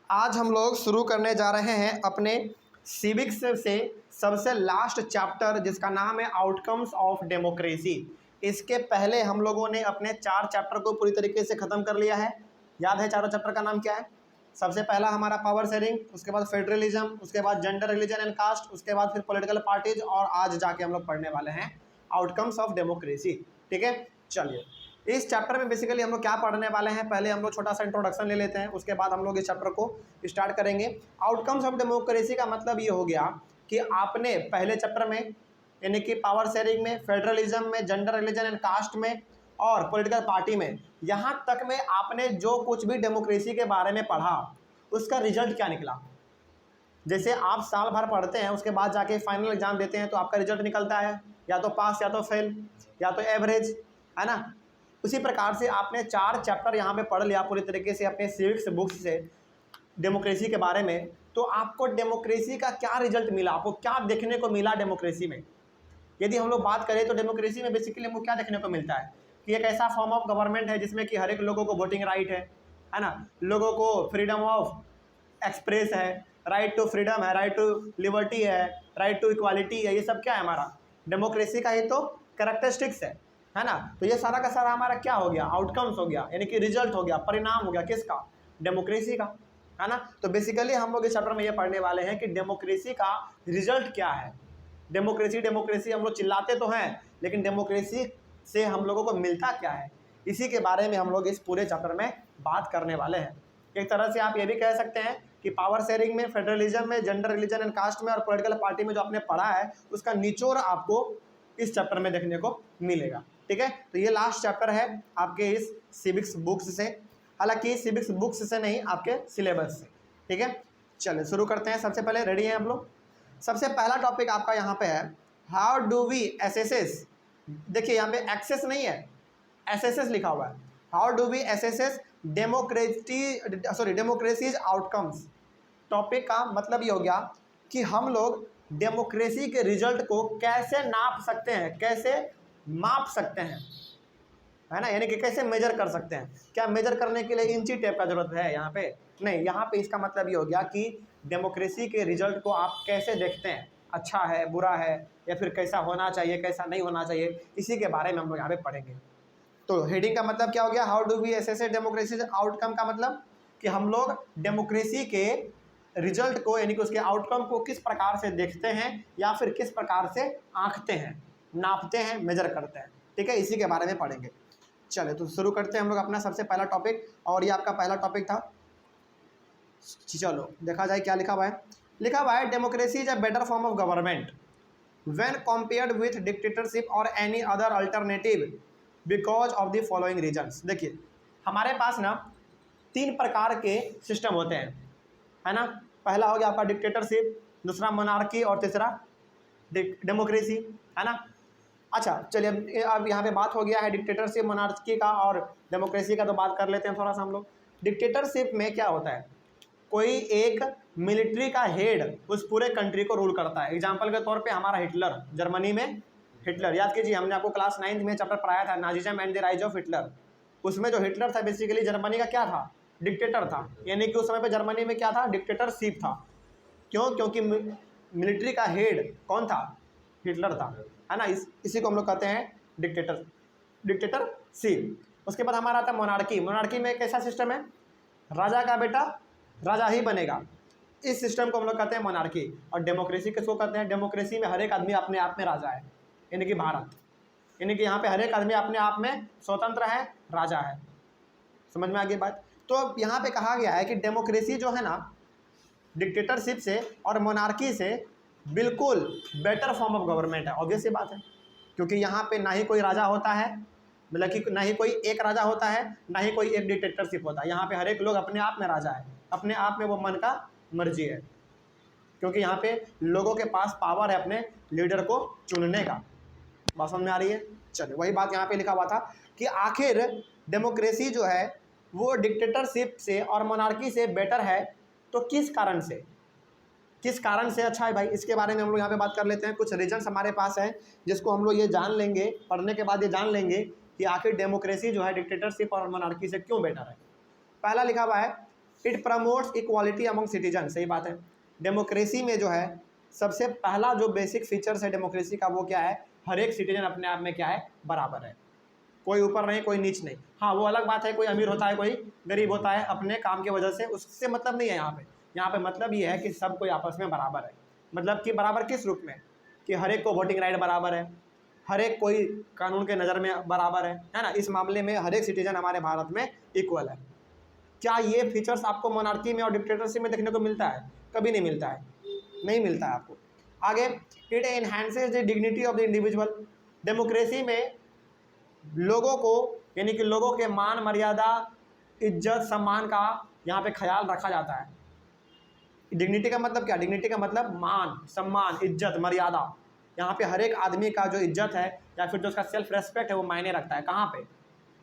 आज हम लोग शुरू करने जा रहे हैं अपने सिविक्स से सबसे लास्ट चैप्टर जिसका नाम है आउटकम्स ऑफ डेमोक्रेसी। इसके पहले हम लोगों ने अपने 4 चैप्टर को पूरी तरीके से ख़त्म कर लिया है। याद है चारों चैप्टर का नाम क्या है? सबसे पहला हमारा पावर शेयरिंग, उसके बाद फेडरलिज्म, उसके बाद जेंडर, रिलीजन एंड कास्ट, उसके बाद फिर पॉलिटिकल पार्टीज, और आज जाके हम लोग पढ़ने वाले हैं आउटकम्स ऑफ डेमोक्रेसी। ठीक है, चलिए इस चैप्टर में बेसिकली हम लोग क्या पढ़ने वाले हैं, पहले हम लोग छोटा सा इंट्रोडक्शन ले लेते हैं, उसके बाद हम लोग इस चैप्टर को स्टार्ट करेंगे। आउटकम्स ऑफ डेमोक्रेसी का मतलब ये हो गया कि आपने पहले चैप्टर में यानी कि पावर शेयरिंग में, फेडरलिज्म में, जेंडर, रिलीजन एंड कास्ट में और पॉलिटिकल पार्टी में, यहाँ तक में आपने जो कुछ भी डेमोक्रेसी के बारे में पढ़ा उसका रिजल्ट क्या निकला। जैसे आप साल भर पढ़ते हैं, उसके बाद जाके फाइनल एग्जाम देते हैं तो आपका रिजल्ट निकलता है या तो पास या तो फेल या तो एवरेज, है ना। उसी प्रकार से आपने 4 चैप्टर यहाँ पे पढ़ लिया पूरी तरीके से अपने सिविक्स बुक्स से डेमोक्रेसी के बारे में, तो आपको डेमोक्रेसी का क्या रिजल्ट मिला, आपको क्या देखने को मिला डेमोक्रेसी में। यदि हम लोग बात करें तो डेमोक्रेसी में बेसिकली हमको क्या देखने को मिलता है कि एक ऐसा फॉर्म ऑफ गवर्नमेंट है जिसमें कि हर एक लोगों को वोटिंग राइट है ना, लोगों को फ्रीडम ऑफ एक्सप्रेस है, राइट टू फ्रीडम है, राइट टू लिबर्टी है, राइट टू इक्वालिटी है। ये सब क्या है, हमारा डेमोक्रेसी का ही तो कैरेक्टरिस्टिक्स है ना। तो ये सारा का सारा हमारा क्या हो गया, आउटकम्स हो गया, यानी कि रिजल्ट हो गया, परिणाम हो गया किसका, डेमोक्रेसी का, है ना। तो बेसिकली हम लोग इस चैप्टर में ये पढ़ने वाले हैं कि डेमोक्रेसी का रिजल्ट क्या है। डेमोक्रेसी डेमोक्रेसी हम लोग चिल्लाते तो हैं, लेकिन डेमोक्रेसी से हम लोगों को मिलता क्या है, इसी के बारे में हम लोग इस पूरे चैप्टर में बात करने वाले हैं। एक तरह से आप ये भी कह सकते हैं कि पावर शेयरिंग में, फेडरलिज्म में, जेंडर, रिलीजन एंड कास्ट में और पॉलिटिकल पार्टी में जो आपने पढ़ा है उसका निचोड़ आपको इस चैप्टर में देखने को मिलेगा। ठीक है, तो ये लास्ट चैप्टर है आपके इस सिविक्स बुक्स से, हालांकि सिविक्स बुक्स से नहीं, आपके सिलेबस से। ठीक है, चलिए शुरू करते हैं। सबसे पहले रेडी हैं हम लोग। सबसे पहला टॉपिक आपका यहाँ पे है हाउ डू वी एसेसेस। देखिए यहाँ पे एक्सेस नहीं है, एसेसेस लिखा हुआ है। How do we assess democracies outcomes. Topic का मतलब ये हो गया कि हम लोग डेमोक्रेसी के रिजल्ट को कैसे नाप सकते हैं, कैसे माप सकते हैं, है ना, यानी कि कैसे मेजर कर सकते हैं। क्या मेजर करने के लिए इंची टेप का जरूरत है यहाँ पे? नहीं, यहाँ पे इसका मतलब ये हो गया कि डेमोक्रेसी के रिजल्ट को आप कैसे देखते हैं, अच्छा है, बुरा है, या फिर कैसा होना चाहिए, कैसा नहीं होना चाहिए, इसी के बारे में हम लोग यहाँ पे पढ़ेंगे। तो हेडिंग का मतलब क्या हो गया, how do we assess democracy outcome का मतलब कि हम लोग डेमोक्रेसी के रिजल्ट को यानी कि उसके आउटकम को किस प्रकार से देखते हैं या फिर किस प्रकार से आंकते हैं, नापते हैं, मेजर करते हैं। ठीक है, इसी के बारे में पढ़ेंगे। चले तो शुरू करते हैं हम लोग अपना सबसे पहला टॉपिक, और ये आपका पहला टॉपिक था। चलो देखा जाए क्या लिखा हुआ है। लिखा हुआ है democracy is a better form of government when compared with dictatorship और any other alternative because of the following reasons. देखिए हमारे पास ना 3 प्रकार के सिस्टम होते हैं, है ना। पहला हो गया आपका डिक्टेटरशिप, दूसरा मोनार्की और तीसरा डेमोक्रेसी, है ना। अच्छा चलिए अब यहाँ पे बात हो गया है डिक्टेटरशिप, मोनार्की का और डेमोक्रेसी का, तो बात कर लेते हैं थोड़ा सा हम लोग। डिक्टेटरशिप में क्या होता है, कोई एक मिलिट्री का हेड उस पूरे कंट्री को रूल करता है। एग्जाम्पल के तौर पे हमारा हिटलर, जर्मनी में हिटलर, याद कीजिए हमने आपको क्लास 9th में चैप्टर पढ़ाया था Nazism and the rise of Hitler. उसमें जो हिटलर था बेसिकली जर्मनी का क्या था, डिक्टेटर था, यानी कि उस समय पे जर्मनी में क्या था, डिक्टेटरशिप था। क्यों? क्योंकि मिलिट्री का हेड कौन था, हिटलर था, है ना। इसी को हम लोग कहते हैं डिक्टेटरशिप। उसके बाद हमारा आता है मोनार्की। मोनार्की में कैसा सिस्टम है, राजा का बेटा राजा ही बनेगा, इस सिस्टम को हम लोग कहते हैं मोनार्की। और डेमोक्रेसी किसको कहते हैं, डेमोक्रेसी में हर एक आदमी अपने आप में राजा है, यानी कि भारत, यानी कि यहाँ पे हर एक आदमी अपने आप में स्वतंत्र है, राजा है। समझ में आ गई बात। तो अब यहाँ पे कहा गया है कि डेमोक्रेसी जो है ना, डिक्टेटरशिप से और मोनार्की से बिल्कुल बेटर फॉर्म ऑफ गवर्नमेंट है। ऑब्वियस सी बात है, क्योंकि यहाँ पे ना ही कोई राजा होता है, मतलब कि ना ही कोई एक राजा होता है, ना ही कोई एक डिक्टेटरशिप होता है। यहाँ पे हर एक लोग अपने आप में राजा है, अपने आप में वो मन का मर्जी है, क्योंकि यहाँ पे लोगों के पास पावर है अपने लीडर को चुनने का। बात समझ में आ रही है। चलिए वही बात यहाँ पे लिखा हुआ था कि आखिर डेमोक्रेसी जो है वो डिक्टेटरशिप से और मोनार्की से बेटर है, तो किस कारण से, किस कारण से अच्छा है भाई, इसके बारे में हम लोग यहाँ पे बात कर लेते हैं। कुछ रीजन्स हमारे पास हैं जिसको हम लोग ये जान लेंगे, पढ़ने के बाद ये जान लेंगे कि आखिर डेमोक्रेसी जो है डिक्टेटरशिप और मोनार्की से क्यों बेटर है। पहला लिखा हुआ है it promotes equality among citizen, सही बात है। डेमोक्रेसी में जो है सबसे पहला जो बेसिक फीचर्स है डेमोक्रेसी का वो क्या है, हर एक सिटीजन अपने आप में क्या है, बराबर है, कोई ऊपर नहीं कोई नीच नहीं। हाँ वो अलग बात है, कोई अमीर होता है कोई गरीब होता है अपने काम की वजह से, उससे मतलब नहीं है यहाँ पे मतलब ये है कि सब कोई आपस में बराबर है। मतलब कि बराबर किस रूप में, कि हर एक को वोटिंग राइट बराबर है, हर एक कोई कानून के नज़र में बराबर है ना। इस मामले में हर एक सिटीजन हमारे भारत में इक्वल है। क्या ये फीचर्स आपको मोनार्की में और डिक्टेटरशिप में देखने को मिलता है? कभी नहीं मिलता है, नहीं मिलता है आपको। आगे, it enhances the dignity of the individual. Democracy में लोगों को यानी कि लोगों के मान मर्यादा इज्जत सम्मान का यहाँ पे ख्याल रखा जाता है। डिग्निटी का मतलब क्या, डिग्निटी का मतलब मान सम्मान इज्जत मर्यादा। यहाँ पे हर एक आदमी का जो इज्जत है या फिर जो उसका सेल्फ रेस्पेक्ट है वो मायने रखता है। कहाँ पे,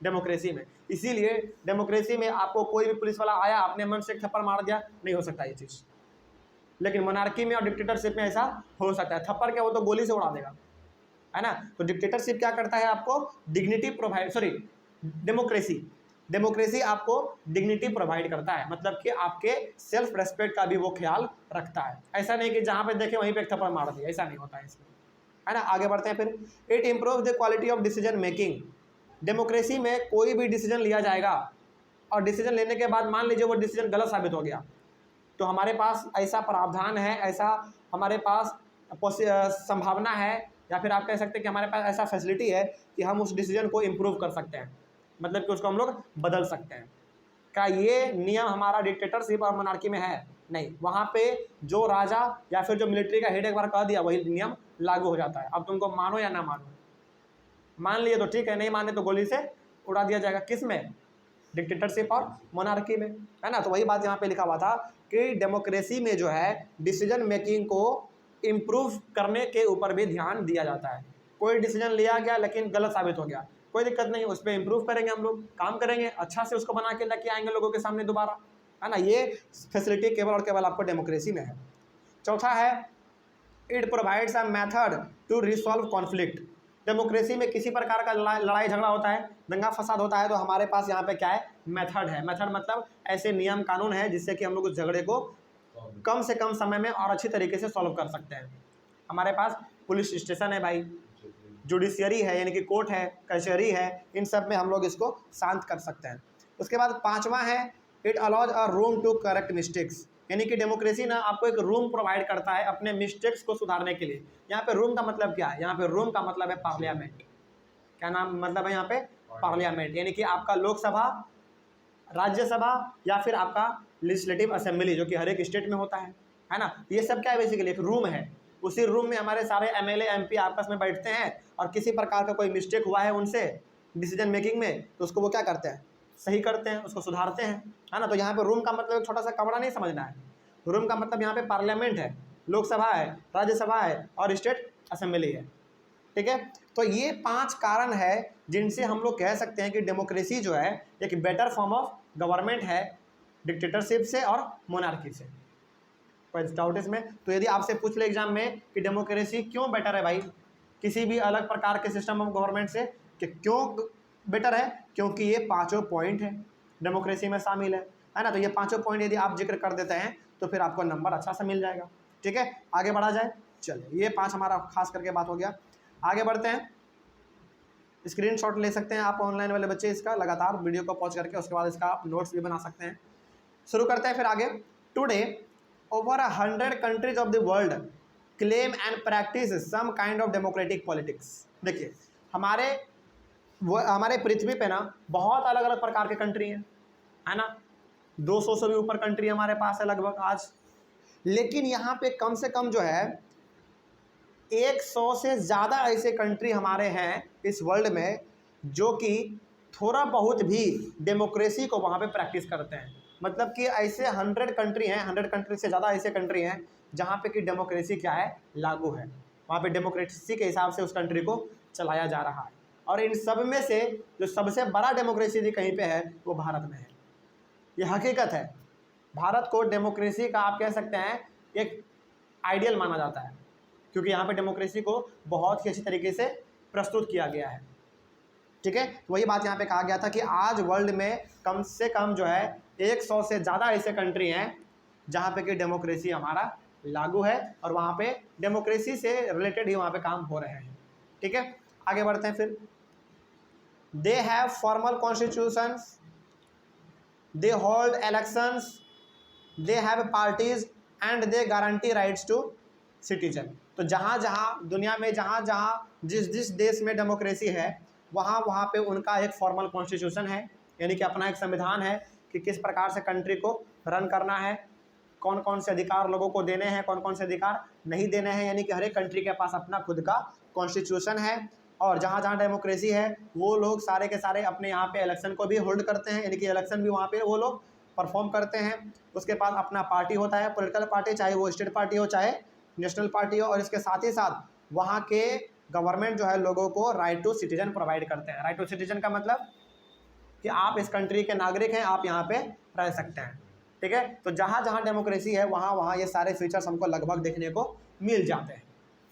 डेमोक्रेसी में। इसीलिए डेमोक्रेसी में आपको कोई भी पुलिस वाला आया अपने मन से थप्पड़ मार दिया, नहीं हो सकता ये चीज़। लेकिन मोनार्की में और डिक्टेटरशिप में ऐसा हो सकता है। थप्पड़ क्या, वो तो गोली से उड़ा देगा, है ना। तो डिक्टेटरशिप क्या करता है, आपको डिग्निटी प्रोवाइड, सॉरी डेमोक्रेसी आपको डिग्निटी प्रोवाइड करता है, मतलब कि आपके सेल्फ रेस्पेक्ट का भी वो ख्याल रखता है। ऐसा नहीं कि जहाँ पे देखे वहीं पे एक थप्पड़ मार दिया, ऐसा नहीं होता है इसमें, है ना। आगे बढ़ते हैं फिर। It improve the quality of decision making. Democracy में कोई भी डिसीजन लिया जाएगा और डिसीजन लेने के बाद मान लीजिए वो डिसीजन गलत साबित हो गया, तो हमारे पास ऐसा प्रावधान है, ऐसा हमारे पास संभावना है, या फिर आप कह सकते हैं कि हमारे पास ऐसा फैसिलिटी है कि हम उस डिसीजन को इम्प्रूव कर सकते हैं, मतलब कि उसको हम लोग बदल सकते हैं। क्या ये नियम हमारा डिक्टेटरशिप और मोनार्की में है? नहीं। वहाँ पे जो राजा या फिर जो मिलिट्री का हेड एक बार कह दिया वही नियम लागू हो जाता है। अब तुमको मानो या ना मानो, मान लिए तो ठीक है, नहीं माने तो गोली से उड़ा दिया जाएगा। किस में, डिक्टेटरशिप और मोनार्की में, है ना। तो वही बात यहाँ पे लिखा हुआ था कि डेमोक्रेसी में जो है डिसीजन मेकिंग को इम्प्रूव करने के ऊपर भी ध्यान दिया जाता है। कोई डिसीजन लिया गया लेकिन गलत साबित हो गया, कोई दिक्कत नहीं, उस पर इम्प्रूव करेंगे, हम लोग काम करेंगे, अच्छा से उसको बना के लेके आएंगे लोगों के सामने दोबारा, है ना। ये फैसिलिटी केवल और केवल आपको डेमोक्रेसी में है। चौथा है, it provides a method to resolve conflict. Democracy में किसी प्रकार का लड़ाई झगड़ा होता है, दंगा फसाद होता है, तो हमारे पास यहाँ पे क्या है, मेथड है। मेथड मतलब ऐसे नियम कानून है जिससे कि हम लोग उस झगड़े को कम से कम समय में और अच्छी तरीके से सॉल्व कर सकते हैं। हमारे पास पुलिस स्टेशन है भाई, जुडिशियरी है यानी कि कोर्ट है, कचहरी है, इन सब में हम लोग इसको शांत कर सकते हैं। उसके बाद पांचवा है, it allows a room to correct mistakes. यानी कि डेमोक्रेसी ना आपको एक रूम प्रोवाइड करता है अपने मिस्टेक्स को सुधारने के लिए। यहाँ पे रूम का मतलब क्या है, यहाँ पे रूम का मतलब है पार्लियामेंट। क्या नाम मतलब है यहाँ पे, पार्लियामेंट, यानी कि आपका लोकसभा, राज्यसभा या फिर आपका लेजिस्लेटिव असेंबली जो कि हर एक स्टेट में होता है ना। ये सब क्या है, बेसिकली एक रूम है। उसी रूम में हमारे सारे एमएलए एमपी आपस में बैठते हैं और किसी प्रकार का कोई मिस्टेक हुआ है उनसे डिसीजन मेकिंग में, तो उसको वो क्या करते हैं, सही करते हैं, उसको सुधारते हैं, है ना। तो यहाँ पे रूम का मतलब एक छोटा सा कमरा नहीं समझना है। रूम का मतलब यहाँ पे पार्लियामेंट है, लोकसभा है, राज्यसभा है और स्टेट असेंबली है, ठीक है। तो ये 5 कारण है जिनसे हम लोग कह सकते हैं कि डेमोक्रेसी जो है एक बेटर फॉर्म ऑफ गवर्नमेंट है डिक्टेटरशिप से और मोनार्की से। कोई डाउट इसमें? तो यदि आपसे पूछ ले एग्जाम में कि डेमोक्रेसी क्यों बेटर है भाई किसी भी अलग प्रकार के सिस्टम ऑफ गवर्नमेंट से, कि क्यों बेटर है, क्योंकि ये 5 पॉइंट है डेमोक्रेसी में शामिल है ना। तो ये 5 पॉइंट यदि आप जिक्र कर देते हैं तो फिर आपको नंबर अच्छा सा मिल जाएगा, ठीक है। आगे बढ़ा जाए, चलिए ये 5 हमारा खास करके बात हो गया। आगे बढ़ते हैं, स्क्रीनशॉट ले सकते हैं आप ऑनलाइन वाले बच्चे इसका, लगातार वीडियो को पॉज करके उसके बाद इसका आप नोट्स भी बना सकते हैं। शुरू करते हैं फिर आगे। Today over 100 countries of the world claim and practice some kind of democratic politics. देखिए हमारे पृथ्वी पे ना बहुत अलग अलग प्रकार के कंट्री हैं, है ना। 200 से भी ऊपर कंट्री हमारे पास है लगभग आज, लेकिन यहाँ पे कम से कम जो है 100 से ज़्यादा ऐसे कंट्री हमारे हैं इस वर्ल्ड में जो कि थोड़ा बहुत भी डेमोक्रेसी को वहाँ पे प्रैक्टिस करते हैं। मतलब कि ऐसे 100 कंट्री हैं, 100 कंट्री से ज़्यादा ऐसे कंट्री हैं जहाँ पे कि डेमोक्रेसी क्या है, लागू है। वहाँ पे डेमोक्रेसी के हिसाब से उस कंट्री को चलाया जा रहा है। और इन सब में से जो सबसे बड़ा डेमोक्रेसी कहीं पे है वो भारत में है। ये हकीकत है। भारत को डेमोक्रेसी का आप कह सकते हैं एक आइडियल माना जाता है, क्योंकि यहाँ पे डेमोक्रेसी को बहुत ही अच्छी तरीके से प्रस्तुत किया गया है, ठीक है। तो वही बात यहाँ पे कहा गया था कि आज वर्ल्ड में कम से कम जो है 100 से ज़्यादा ऐसे कंट्री हैं जहाँ पे कि डेमोक्रेसी हमारा लागू है और वहाँ पे डेमोक्रेसी से रिलेटेड ही वहाँ पे काम हो रहे हैं। ठीक है, आगे बढ़ते हैं फिर। They have formal constitutions, they hold elections, they have parties and they guarantee rights to citizen. तो जहाँ जहाँ दुनिया में जहाँ जहाँ जिस जिस देश में डेमोक्रेसी है वहाँ वहाँ पे उनका एक फॉर्मल कॉन्स्टिट्यूशन है, यानी कि अपना एक संविधान है कि किस प्रकार से कंट्री को रन करना है, कौन कौन से अधिकार लोगों को देने हैं, कौन कौन से अधिकार नहीं देने हैं, यानी कि हर एक कंट्री के पास अपना खुद का कॉन्स्टिट्यूशन है। और जहाँ जहाँ डेमोक्रेसी है वो लोग सारे के सारे अपने यहाँ पे इलेक्शन को भी होल्ड करते हैं, यानी कि इलेक्शन भी वहाँ पे वो लोग परफॉर्म करते हैं। उसके बाद अपना पार्टी होता है, पॉलिटिकल पार्टी, चाहे वो स्टेट पार्टी हो चाहे नेशनल पार्टी हो, और इसके साथ ही साथ वहाँ के गवर्नमेंट जो है लोगों को राइट टू सिटीजन प्रोवाइड करते हैं। राइट टू सिटीजन का मतलब कि आप इस कंट्री के नागरिक हैं, आप यहाँ पे रह सकते हैं। ठीक है, तो जहाँ जहाँ डेमोक्रेसी है वहाँ वहाँ ये सारे फीचर्स हमको लगभग देखने को मिल जाते हैं।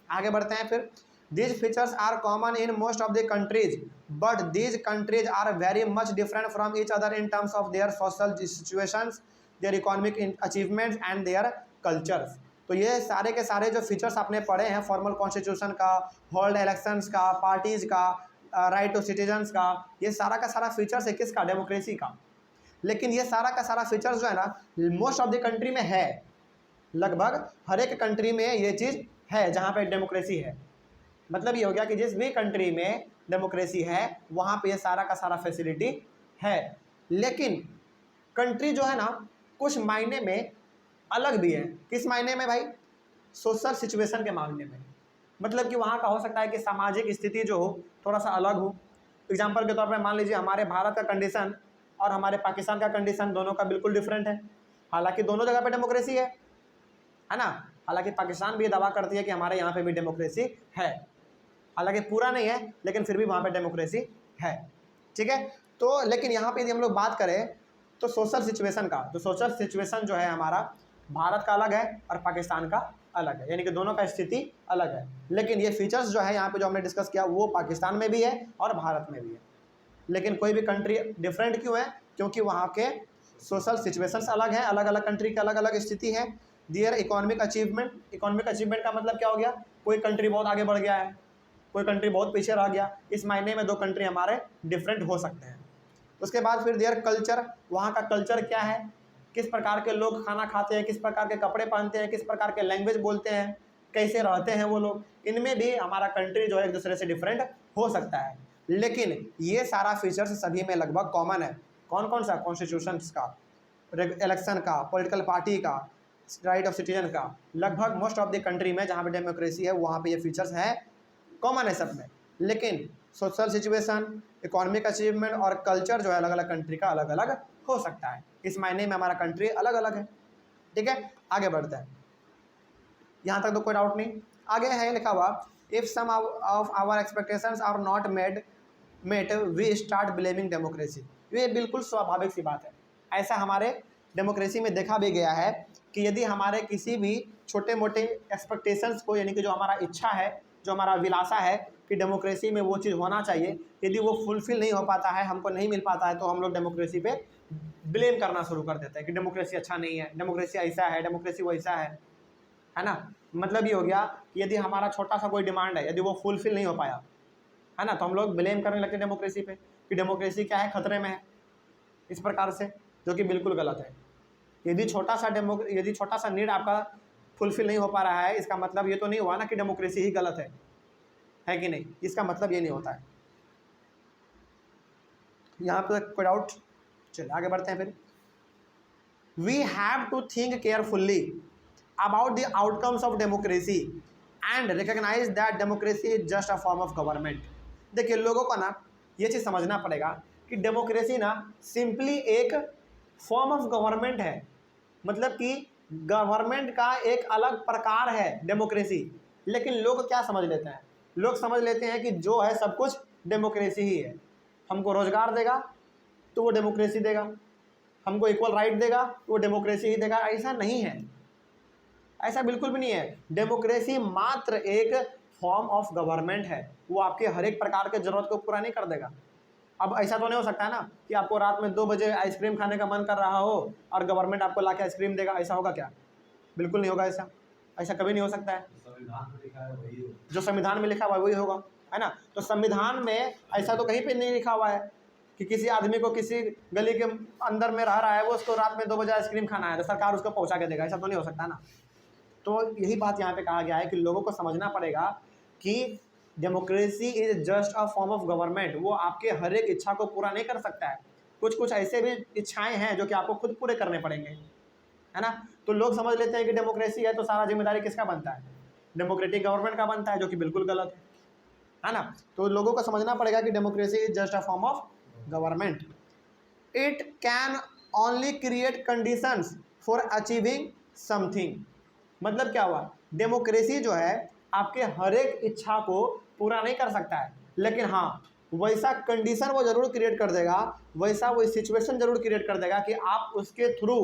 आगे बढ़ते हैं फिर। These features are common in most of the countries, but these countries are very much different from each other in terms of their social situations, their economic achievements and their cultures. तो ये सारे के सारे जो features आपने पढ़े हैं, formal constitution का, होल्ड इलेक्शंस का, पार्टीज का, राइट टू सिटीजन्स का, ये सारा का सारा फीचर्स है किसका? डेमोक्रेसी का। लेकिन ये सारा का सारा फीचर्स जो है ना मोस्ट ऑफ द कंट्री में है, लगभग हर एक कंट्री में ये चीज़ है जहाँ पे डेमोक्रेसी है। मतलब ये हो गया कि जिस भी कंट्री में डेमोक्रेसी है वहाँ पे ये सारा का सारा फैसिलिटी है। लेकिन कंट्री जो है ना कुछ मायने में अलग भी है। किस मायने में भाई? सोशल सिचुएशन के मामले में। मतलब कि वहाँ का हो सकता है कि सामाजिक स्थिति जो हो थोड़ा सा अलग हो। एग्जाम्पल के तौर पर मान लीजिए हमारे भारत का कंडीशन और हमारे पाकिस्तान का कंडीशन दोनों का बिल्कुल डिफरेंट है। हालांकि दोनों जगह पे डेमोक्रेसी है ना। हालांकि पाकिस्तान भी दावा करती है कि हमारे यहाँ पे भी डेमोक्रेसी है, हालांकि पूरा नहीं है लेकिन फिर भी वहाँ पे डेमोक्रेसी है। ठीक है, तो लेकिन यहाँ पे यदि हम लोग बात करें तो सोशल सिचुएशन का, तो सोशल सिचुएशन जो है हमारा भारत का अलग है और पाकिस्तान का अलग है, यानी कि दोनों का स्थिति अलग है। लेकिन ये फीचर्स जो है यहाँ पे जो हमने डिस्कस किया वो पाकिस्तान में भी है और भारत में भी है। लेकिन कोई भी कंट्री डिफरेंट क्यों है? क्योंकि वहाँ के सोशल सिचुएशंस अलग हैं, अलग अलग कंट्री की अलग अलग स्थिति है। दियर इकोनॉमिक अचीवमेंट, इकोनॉमिक अचीवमेंट का मतलब क्या हो गया? कोई कंट्री बहुत आगे बढ़ गया है, कोई कंट्री बहुत पीछे रह गया। इस मायने में दो कंट्री हमारे डिफरेंट हो सकते हैं। उसके बाद फिर देयर कल्चर, वहाँ का कल्चर क्या है, किस प्रकार के लोग खाना खाते हैं, किस प्रकार के कपड़े पहनते हैं, किस प्रकार के लैंग्वेज बोलते हैं, कैसे रहते हैं वो लोग, इनमें भी हमारा कंट्री जो है एक दूसरे से डिफरेंट हो सकता है। लेकिन ये सारा फीचर्स सभी में लगभग कॉमन है। कौन कौन सा? कॉन्स्टिट्यूशंस का, इलेक्शन का, पॉलिटिकल पार्टी का, राइट ऑफ सिटीजन का। लगभग मोस्ट ऑफ द कंट्री में जहाँ पे डेमोक्रेसी है वहाँ पे ये फीचर्स हैं, कॉमन है सब में। लेकिन सोशल सिचुएशन, इकोनॉमिक अचीवमेंट और कल्चर जो है अलग अलग कंट्री का अलग अलग हो सकता है। इस मायने में हमारा कंट्री अलग अलग है। ठीक है, आगे बढ़ते हैं। यहाँ तक तो कोई डाउट नहीं। आगे है लिखा हुआ, if some of our expectations are not met we start blaming democracy. ये बिल्कुल स्वाभाविक सी बात है। ऐसा हमारे डेमोक्रेसी में देखा भी गया है कि यदि हमारे किसी भी छोटे मोटे एक्सपेक्टेशंस को, यानी कि जो हमारा इच्छा है, जो हमारा विलासा है कि डेमोक्रेसी में वो चीज़ होना चाहिए, यदि वो फुलफिल नहीं हो पाता है, हमको नहीं मिल पाता है, तो हम लोग डेमोक्रेसी पे ब्लेम करना शुरू कर देते हैं कि डेमोक्रेसी अच्छा नहीं है, डेमोक्रेसी ऐसा है, डेमोक्रेसी वैसा है ना। मतलब ये हो गया कि यदि हमारा छोटा सा कोई डिमांड है, यदि वो फुलफिल नहीं हो पाया है ना, तो हम लोग ब्लेम करने लगते हैं डेमोक्रेसी पे कि डेमोक्रेसी क्या है, खतरे में है, इस प्रकार से, जो कि बिल्कुल गलत है। यदि छोटा सा नीड आपका फुलफिल नहीं हो पा रहा है, इसका मतलब ये तो नहीं हुआ ना कि डेमोक्रेसी ही गलत है कि नहीं? इसका मतलब ये नहीं होता है। यहाँ पे कोई डाउट? चलिए आगे बढ़ते हैं फिर। We have to think carefully about the outcomes of democracy and recognise that democracy is just a form of government. देखिए, लोगों को ना ये चीज़ समझना पड़ेगा कि डेमोक्रेसी ना सिंपली एक फॉर्म ऑफ गवर्नमेंट है। मतलब कि गवर्नमेंट का एक अलग प्रकार है डेमोक्रेसी। लेकिन लोग क्या समझ लेते हैं? लोग समझ लेते हैं कि जो है सब कुछ डेमोक्रेसी ही है। हमको रोजगार देगा तो वो डेमोक्रेसी देगा, हमको इक्वल राइट देगा तो वो डेमोक्रेसी ही देगा। ऐसा नहीं है, ऐसा बिल्कुल भी नहीं है। डेमोक्रेसी मात्र एक फॉर्म ऑफ गवर्नमेंट है, वो आपके हर एक प्रकार के जरूरत को पूरा नहीं कर देगा। अब ऐसा तो नहीं हो सकता है ना कि आपको रात में 2 बजे आइसक्रीम खाने का मन कर रहा हो और गवर्नमेंट आपको ला के आइसक्रीम देगा, ऐसा होगा क्या? बिल्कुल नहीं होगा ऐसा, ऐसा कभी नहीं हो सकता है। जो संविधान में लिखा हुआ है वही होगा, है ना। तो संविधान में ऐसा तो कहीं पे नहीं लिखा हुआ है कि किसी आदमी को किसी गली के अंदर में रह रहा है, वो उसको रात में 2 बजे आइसक्रीम खाना है तो सरकार उसको पहुंचा के देगा, ऐसा तो नहीं हो सकता ना। तो यही बात यहाँ पे कहा गया है कि लोगों को समझना पड़ेगा कि democracy is just a form of government. वो आपके हर एक इच्छा को पूरा नहीं कर सकता है, कुछ कुछ ऐसे भी इच्छाएं हैं जो कि आपको खुद पूरे करने पड़ेंगे, है ना। तो लोग समझ लेते हैं कि डेमोक्रेसी है तो सारा जिम्मेदारी किसका बनता है, डेमोक्रेटिक गवर्नमेंट का बनता है, जो कि बिल्कुल गलत है ना। तो लोगों को समझना पड़ेगा कि democracy is just a form of government. It can only create conditions for achieving something. मतलब क्या हुआ, डेमोक्रेसी जो है आपके हर एक इच्छा को पूरा नहीं कर सकता है, लेकिन हाँ वैसा कंडीशन वो जरूर क्रिएट कर देगा, वैसा वो सिचुएशन जरूर क्रिएट कर देगा कि आप उसके थ्रू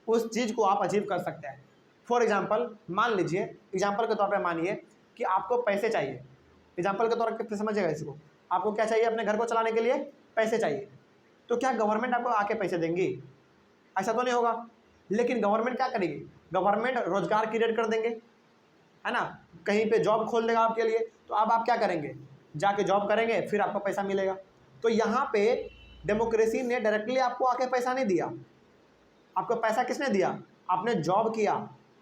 उस चीज़ को आप अचीव कर सकते हैं। फॉर एग्जाम्पल मान लीजिए, एग्जाम्पल के तौर पे मानिए कि आपको पैसे चाहिए, एग्जाम्पल के तौर पे समझिएगा इसको, आपको क्या चाहिए, अपने घर को चलाने के लिए पैसे चाहिए। तो क्या गवर्नमेंट आपको आके पैसे देंगी? ऐसा तो नहीं होगा। लेकिन गवर्नमेंट क्या करेगी, गवर्नमेंट रोजगार क्रिएट कर देंगे, है ना, कहीं पे जॉब खोल देगा आपके लिए। तो अब आप क्या करेंगे, जाके जॉब करेंगे, फिर आपको पैसा मिलेगा। तो यहाँ पे डेमोक्रेसी ने डायरेक्टली आपको आके पैसा नहीं दिया, आपको पैसा किसने दिया, आपने जॉब किया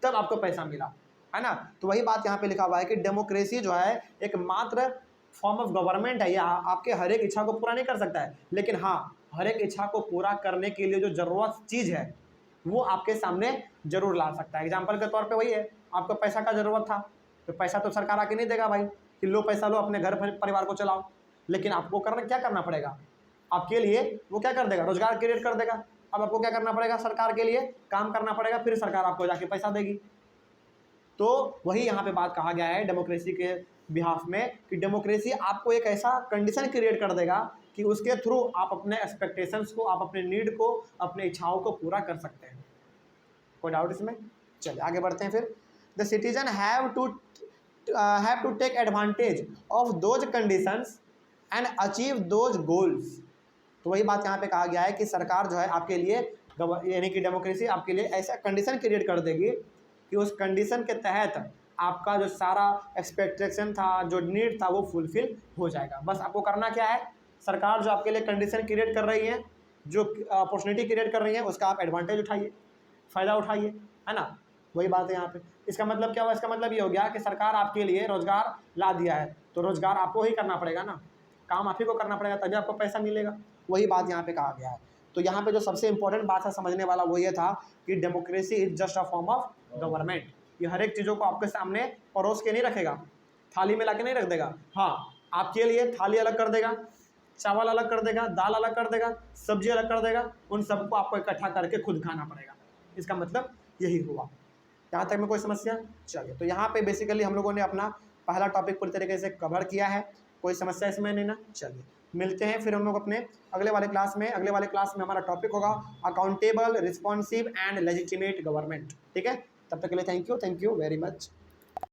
तब आपको पैसा मिला, है ना। तो वही बात यहाँ पे लिखा हुआ है कि डेमोक्रेसी जो है एक मात्र फॉर्म ऑफ गवर्नमेंट है, या आपके हर एक इच्छा को पूरा नहीं कर सकता है, लेकिन हाँ हर एक इच्छा को पूरा करने के लिए जो जरूरत चीज़ है वो आपके सामने जरूर ला सकता है। एग्जाम्पल के तौर पे वही है, आपको पैसा का जरूरत था तो पैसा तो सरकार आके नहीं देगा भाई कि लो पैसा लो अपने घर परिवार को चलाओ, लेकिन आपको क्या करना पड़ेगा, आपके लिए वो क्या कर देगा, रोजगार क्रिएट कर देगा। अब आपको क्या करना पड़ेगा, सरकार के लिए काम करना पड़ेगा, फिर सरकार आपको जाके पैसा देगी। तो वही यहाँ पे बात कहा गया है डेमोक्रेसी के बिहाफ में कि डेमोक्रेसी आपको एक ऐसा कंडीशन क्रिएट कर देगा कि उसके थ्रू आप अपने एक्सपेक्टेशंस को, आप अपने नीड को, अपने इच्छाओं को पूरा कर सकते हैं। कोई डाउट इसमें? चलिए आगे बढ़ते हैं फिर। The citizen have to take advantage of those conditions and achieve those goals. तो वही बात यहाँ पे कहा गया है कि सरकार जो है आपके लिए, यानी कि डेमोक्रेसी आपके लिए ऐसा कंडीशन क्रिएट कर देगी कि उस कंडीशन के तहत आपका जो सारा एक्सपेक्टेशन था, जो नीड था, वो फुलफिल हो जाएगा। बस आपको करना क्या है, सरकार जो आपके लिए कंडीशन क्रिएट कर रही है, जो अपॉर्चुनिटी क्रिएट कर रही है, उसका आप एडवांटेज उठाइए, फ़ायदा उठाइए, है ना। वही बात है यहाँ पे। इसका मतलब क्या हुआ, इसका मतलब ये हो गया कि सरकार आपके लिए रोजगार ला दिया है तो रोजगार आपको ही करना पड़ेगा ना, काम आप ही को करना पड़ेगा, तभी आपको पैसा मिलेगा। वही बात यहाँ पे कहा गया है। तो यहाँ पे जो सबसे इंपॉर्टेंट बात है समझने वाला वो ये था कि democracy is just a form of government. ये हर एक चीज़ों को आपके सामने परोस के नहीं रखेगा, थाली में ला के नहीं रख देगा। हाँ आपके लिए थाली अलग कर देगा, चावल अलग कर देगा, दाल अलग कर देगा, सब्जी अलग कर देगा, उन सबको आपको इकट्ठा करके खुद खाना पड़ेगा। इसका मतलब यही हुआ। यहाँ तक में कोई समस्या? चलिए, तो यहाँ पे बेसिकली हम लोगों ने अपना पहला टॉपिक पूरी तरीके से कवर किया है। कोई समस्या इसमें नहीं ना? चलिए मिलते हैं फिर हम लोग अपने अगले वाले क्लास में। अगले वाले क्लास में हमारा टॉपिक होगा accountable, responsive and legitimate government. ठीक है, तब तक के लिए थैंक यू वेरी मच।